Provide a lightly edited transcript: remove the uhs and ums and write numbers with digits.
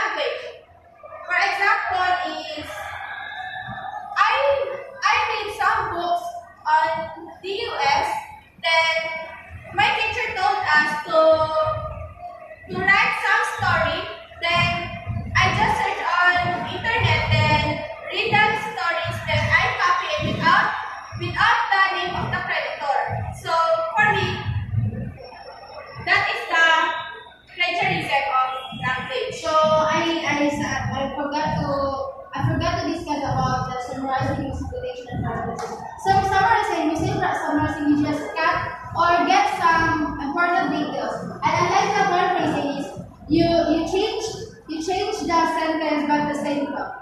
language. For example, is I read some books on the US. Then my teacher told us to write some story. Then I just search on internet. Then read that stories. Then I copy it without the name of the creditor. So for me, that is the plagiarism of language. So I forgot to discuss about the summarizing, interpretation, and translation. So summarizing, you just cut or get some important details. And unlike the paraphrasing is you change the sentence but the same thought.